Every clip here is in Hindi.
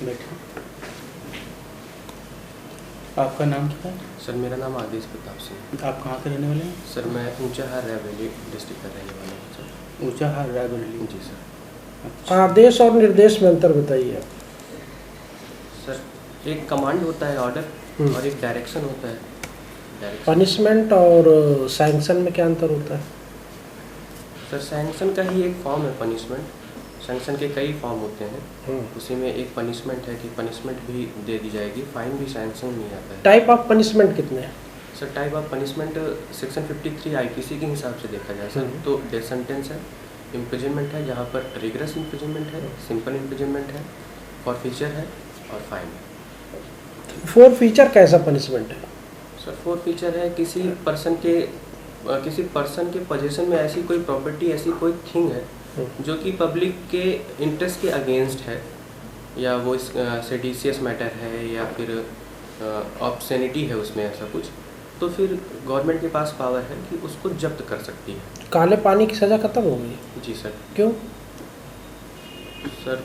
बैठो। आपका नाम क्या है? सर मेरा नाम आदेश प्रताप सिंह। आप कहाँ के रहने वाले हैं? सर मैं ऊंचाहार रायबरेली डिस्ट्रिक्ट का रहने वाला हूँ सर। ऊंचाहार रायबरेली। जी सर। अच्छा। आदेश और निर्देश में अंतर बताइए। सर एक कमांड होता है ऑर्डर और एक डायरेक्शन होता है। पनिशमेंट और सैंक्शन में क्या अंतर होता है? सर सैंक्शन का ही एक फॉर्म है पनिशमेंट। सैंक्शन के कई फॉर्म होते हैं, उसी में एक पनिशमेंट है कि पनिशमेंट भी दे दी जाएगी, फाइन भी सैंक्शन नहीं आता है। टाइप ऑफ पनिशमेंट कितने हैं? Sir type of punishment section 53 IPC के हिसाब से देखा जाए सर तो डेथ सेंटेंस है, इम्प्रिजनमेंट है जहाँ पर रिगरस इम्प्रिजनमेंट है, सिंपल इम्प्रिजनमेंट है, फॉरफीचर है और फाइन है। फोर फीचर कैसा पनिशमेंट है? सर फोर फीचर है किसी पर्सन के पोजीशन में ऐसी कोई प्रॉपर्टी, ऐसी कोई थिंग है जो कि पब्लिक के इंटरेस्ट के अगेंस्ट है, या वो सेडिशियस मैटर है या फिर ऑब्ससेनिटी है उसमें ऐसा कुछ, तो फिर गवर्नमेंट के पास पावर है कि उसको जब्त कर सकती है। काले पानी की सज़ा खत्म हो गई? जी सर। क्यों? सर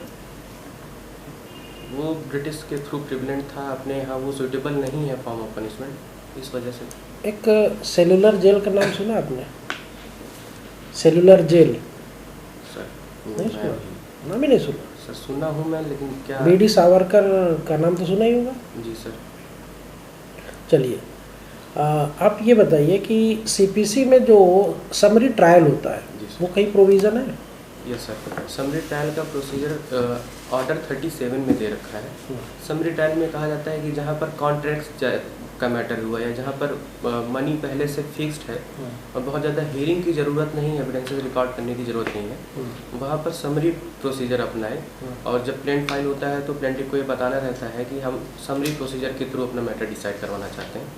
वो ब्रिटिश के थ्रू प्रिवलेंट था, अपने यहाँ वो सूटेबल नहीं है फॉर्म ऑफ पनिशमेंट, इस वजह से। एक सेलुलर जेल का नाम सुना आपने? सेलुलर जेल सर नहीं सुना? नाम ही नहीं सुना? सर सुना हूँ मैं, लेकिन क्या। बीडी सावरकर का नाम तो सुना ही होगा। जी सर। चलिए, आप ये बताइए कि सीपीसी में जो समरी ट्रायल होता है वो कई प्रोविज़न है? Yes sir. समरी ट्रायल का प्रोसीजर ऑर्डर 37 में दे रखा है। समरी ट्रायल में कहा जाता है कि जहाँ पर कॉन्ट्रैक्ट्स का मैटर हुआ या जहाँ पर मनी पहले से फिक्स्ड है और बहुत ज़्यादा हियरिंग की ज़रूरत नहीं है, एविडेंसेस रिकॉर्ड करने की ज़रूरत नहीं है, वहाँ पर समरी प्रोसीजर अपनाए। और जब प्लेंट फाइल होता है तो प्लेंटिफ को ये बताना रहता है कि हम समरी प्रोसीजर के थ्रू अपना मैटर डिसाइड करवाना चाहते हैं।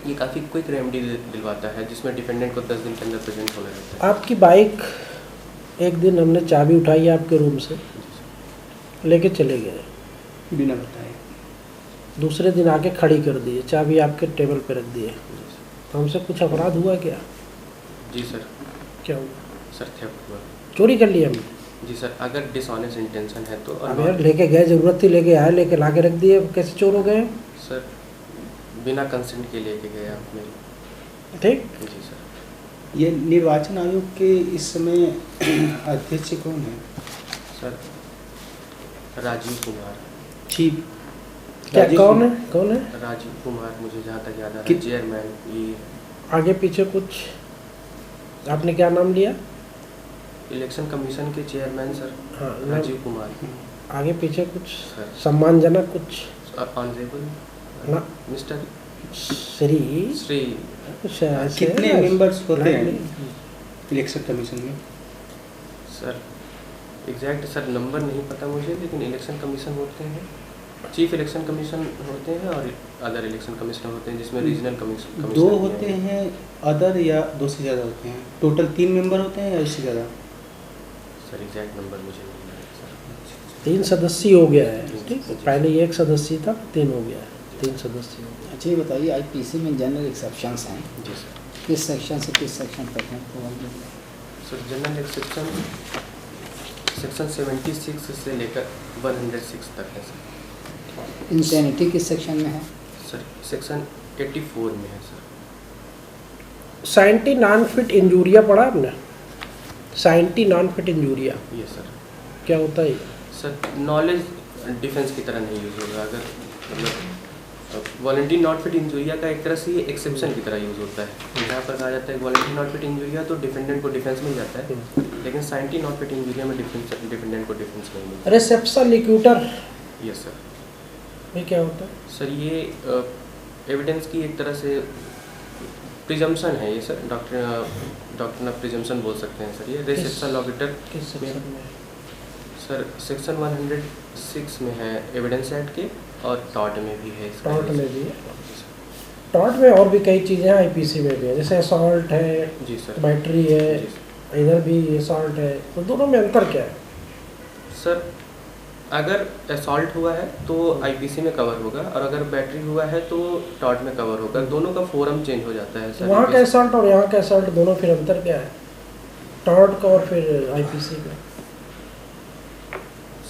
ये काफ़ी क्विक रेमेडी दिलवाता है जिसमें डिफेंडेंट को 10 दिन के अंदर प्रेजेंट होना रहता है। आपकी बाइक एक दिन हमने चाबी उठाई आपके रूम से, लेके चले गए बिना बताए। दूसरे दिन आके खड़ी कर दिए, चाबी आपके टेबल पे रख दिए, तो हमसे कुछ अपराध हुआ क्या? जी सर। क्या हुआ? सर थेफ्ट हुआ। चोरी कर लिया हमने? जी सर, अगर डिसऑनेस्ट इंटेंशन है तो। अब यार लेके गए, ज़रूरत थी, लेके आए, लेके ला के रख दिए, कैसे चोर हो गए? सर बिना कंसेंट के लेके गए आप मेरे। ठीक। जी सर। ये निर्वाचन आयोग के इस समय अध्यक्ष कौन है? सर राजीव कुमार। चीफ क्या कौन है? कौन है? राजीव कुमार, मुझे जहाँ तक याद आ रहा है, कि- चेयरमैन। ये आगे पीछे कुछ आपने क्या नाम लिया? इलेक्शन कमीशन के चेयरमैन सर। हाँ, राजीव कुमार। आगे पीछे कुछ सर सम्मानजनक कुछ ऑनरेबल ना? मिस्टर श्री कुछ ऐसे कितने है ना? मेंबर्स होते हैं नहीं। इलेक्शन कमीशन में? सर एग्जैक्ट सर नंबर नहीं पता मुझे, लेकिन इलेक्शन कमीशन होते हैं, चीफ इलेक्शन कमीशन होते हैं और अदर इलेक्शन कमिश्नर होते हैं, जिसमें रीजनल कमिश्नर 2 होते हैं अदर, या 2 से ज़्यादा होते हैं? टोटल 3 मेंबर होते हैं या इससे ज़्यादा? सर एग्जैक्ट नंबर मुझे नहीं याद सर। 3 सदस्य हो गया है, ठीक है। पहले 1 सदस्य था, 3 हो गया है, 3 सदस्य हो गया। अच्छा ये बताइए, आईपीसी में जनरल एक्सेप्शंस हैं, जी सर। किस सेक्शन से किस सेक्शन तक हैं? सर जनरल एक्सेप्शन सेक्शन 76 से लेकर 106 तक है सर। इंसैनिटी किस सेक्शन में है? सर सेक्शन 84 में है sir. Scienti non fit injuria पढ़ा आपने? साइंटी नॉन फिट इंजूरिया ये सर। क्या होता है? सर नॉलेज डिफेंस की तरह नहीं यूज़ होगा, अगर मतलब वॉलंटरी नॉट फिट इंजूरिया का एक तरह से ये एक्सेप्शन की तरह यूज़ होता है, जहाँ पर कहा जाता है वॉलंटरी नॉट फिट इंजूरिया तो डिफेंडेंट को डिफेंस मिल जाता है, लेकिन साइंटी नॉट फिट इंजूरिया में डिफेंडेंट को डिफेंस नहीं मिलता। Res ipsa loquitur yes sir. ये क्या होता है? सर ये एविडेंस की एक तरह से प्रिजम्पशन है ये सर, डॉक्टर ऑफ प्रिजम्पशन बोल सकते हैं सर। ये रिसेप्शन लॉगिटर किस सेक्शन में? सर सेक्शन 106 में है एविडेंस एक्ट के, और टॉट में भी है इसका। टॉट में भी है। टॉट में और भी कई चीज़ें हैं, आईपीसी में भी है, जैसे असॉल्ट है, जी सर। बैटरी है, जी सर। इधर भी असॉल्ट है, तो दोनों में अंतर क्या है? सर अगर असॉल्ट हुआ है तो आईपीसी में कवर होगा, और अगर बैटरी हुआ है तो टॉट में कवर होगा, दोनों का फोरम चेंज हो जाता है सर। वहाँ का असॉल्ट और यहाँ का असॉल्ट दोनों, फिर अंतर क्या है? टॉट का और फिर आईपीसी का?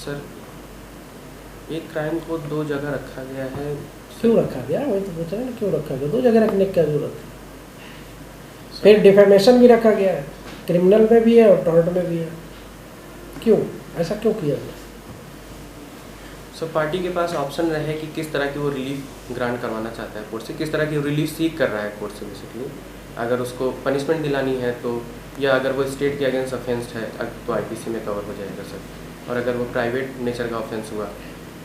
सर एक क्राइम को 2 जगह रखा गया है। क्यों रखा गया, वही तो पूछ रहे हैं ना, क्यों रखा गया, 2 जगह रखने की क्या जरूरत है? फिर डिफेमेशन भी रखा गया है, क्रिमिनल में भी है और टॉर्ट में भी है, क्यों ऐसा क्यों किया गया? सो पार्टी के पास ऑप्शन रहे कि किस तरह की वो रिलीफ ग्रांट करवाना चाहता है कोर्ट से, किस तरह की रिलीफ सीख कर रहा है कोर्ट से बेसिकली। अगर उसको पनिशमेंट दिलानी है तो, या अगर वो स्टेट के अगेंस्ट ऑफेंस है तो आईपीसी में कवर हो जाएगा सर, और अगर वो प्राइवेट नेचर का ऑफेंस हुआ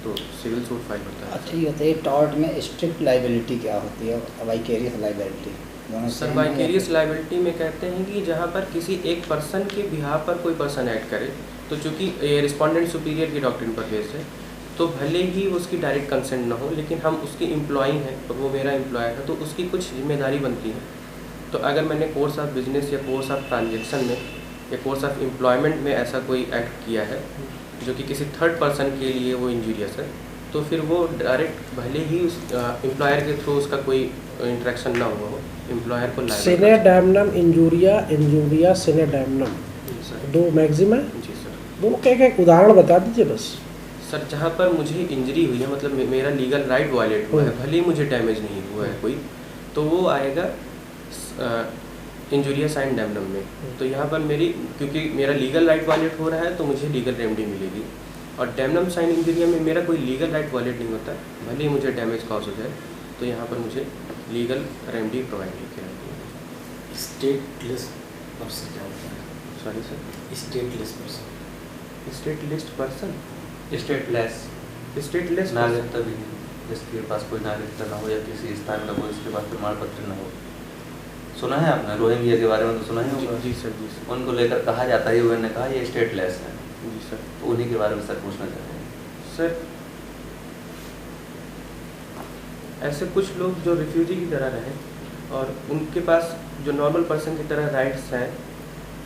तो सिविल सूट फाइल होता है। अच्छा ये बताइए, टॉर्ट में स्ट्रिक्ट लाइबिलिटी क्या होती है, वाइकेरियस लाइबिलिटी दोनों सर same है या वाइकेरियस फिर- लाइबिलिटी में कहते हैं कि जहाँ पर किसी एक पर्सन के बिहाफ पर कोई पर्सन एक्ट करे, तो चूँकि ये रिस्पोंडेंट सुपीरियर की डॉक्ट्रिन पर बेस्ड है, तो भले ही उसकी डायरेक्ट कंसेंट ना हो, लेकिन हम उसके एम्प्लॉई हैं और वो मेरा एम्प्लॉय है, तो उसकी कुछ जिम्मेदारी बनती है। तो अगर मैंने कोर्स ऑफ बिजनेस या कोर्स ऑफ ट्रांजेक्शन में या कोर्स ऑफ एम्प्लॉयमेंट में ऐसा कोई एक्ट किया है जो कि किसी थर्ड पर्सन के लिए वो इंजूरियस है, तो फिर वो डायरेक्ट भले ही उस एम्प्लॉयर के थ्रू उसका कोई इंटरेक्शन ना हुआ हो, एम्प्लॉयर को सिने डैमनम इंजूरिया, इंजूरिया सिने डैमनम, जी सर। 2 मैक्सिम है, जी सर। दोनों का एक उदाहरण बता दीजिए बस। सर जहाँ पर मुझे इंजरी हुई है, मतलब मेरा लीगल राइट वायलेट हुआ है, भले ही मुझे डैमेज नहीं हुआ है कोई, तो वो आएगा इंजूरिया साइन डैमनम में। तो यहाँ पर मेरी, क्योंकि मेरा लीगल राइट वायलेट हो रहा है तो मुझे लीगल रेमेडी मिलेगी, और डैमनम साइन इंजूरिया में मेरा कोई लीगल राइट वायलेट नहीं होता, भले ही मुझे डैमेज कॉज हो जाए, तो यहाँ पर मुझे लीगल रेमेडी प्रोवाइड की जाती है। स्टेटलेस पर्सन क्या होता है? Sorry sir, stateless person, state list person, stateless stateless नागरिकता भी नहीं, जिसके पास कोई नागरिकता ना हो या किसी स्थान का कोई उसके पास प्रमाण पत्र न हो। सुना है आपने रोहिंग्या के बारे में, तो सुना ही होगा। जी सर, जी सर। उनको लेकर कहा जाता है, यूएन ने कहा ये स्टेटलेस है, जी सर। तो उन्हीं के बारे में सर पूछना चाहते हैं। सर ऐसे कुछ लोग जो रिफ्यूजी की तरह रहें और उनके पास जो नॉर्मल पर्सन की तरह राइट्स हैं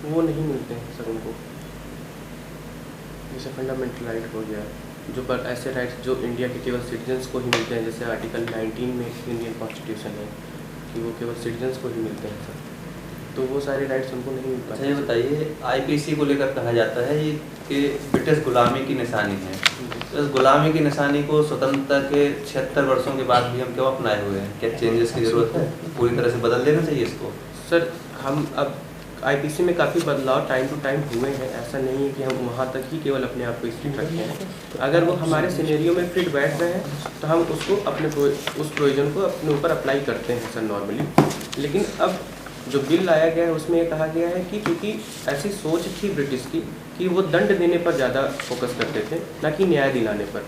वो नहीं मिलते हैं सर उनको, जैसे फंडामेंटल राइट हो गया, जो पर ऐसे राइट्स जो इंडिया के केवल सिटीजन्स को ही मिलते हैं, जैसे आर्टिकल 19 में इंडियन कॉन्स्टिट्यूशन है कि वो केवल सिटीजन्स को ही मिलते हैं सर, तो वो सारे राइट्स उनको नहीं मिल अच्छा पाते। ये बताइए, आईपीसी को लेकर कहा जाता है ये कि ब्रिटिश गुलामी की निशानी है, तो इस गुलामी की निशानी को स्वतंत्रता के 76 वर्षों के बाद भी हम क्यों अपनाए हुए हैं? क्या चेंजेस की ज़रूरत है? पूरी तरह से बदल देना चाहिए इसको? सर हम अब आईपीसी में काफ़ी बदलाव टाइम टू टाइम हुए हैं, ऐसा नहीं है कि हम वहाँ तक ही केवल अपने आप को स्ट्रिक्ट रखे हैं। अगर वो हमारे सिनेरियो में फिट बैठ रहे हैं तो हम उसको उस प्रोविजन को अपने ऊपर अप्लाई करते हैं सर नॉर्मली। लेकिन अब जो बिल लाया गया है उसमें ये कहा गया है कि क्योंकि ऐसी सोच थी ब्रिटिश की कि वो दंड देने पर ज़्यादा फोकस करते थे ना कि न्याय दिलाने पर,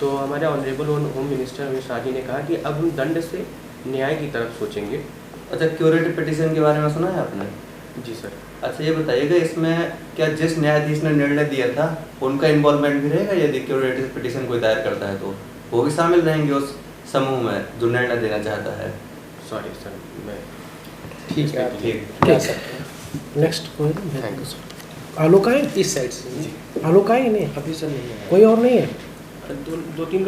तो हमारे honourable home minister Amit Shah ji ने कहा कि अब हम दंड से न्याय की तरफ सोचेंगे। अच्छा, क्यूरेटिव पिटीशन के बारे में सुना है आपने? जी सर। अच्छा ये बताइएगा, इसमें क्या जिस न्यायाधीश ने निर्णय दिया था उनका इन्वॉल्वमेंट भी रहेगा? यदि क्यूरेटिव पिटीशन कोई दायर करता है तो वो भी शामिल रहेंगे उस समूह में जो निर्णय देना चाहता है? सॉरी सर, मैं ठीक है, ठीक। ठीक, नेक्स्ट कोई थैंक यू सर। आलोक है, इस साइड से आलोक है नहीं, अभी सर नहीं है, कोई और नहीं है? दो तीन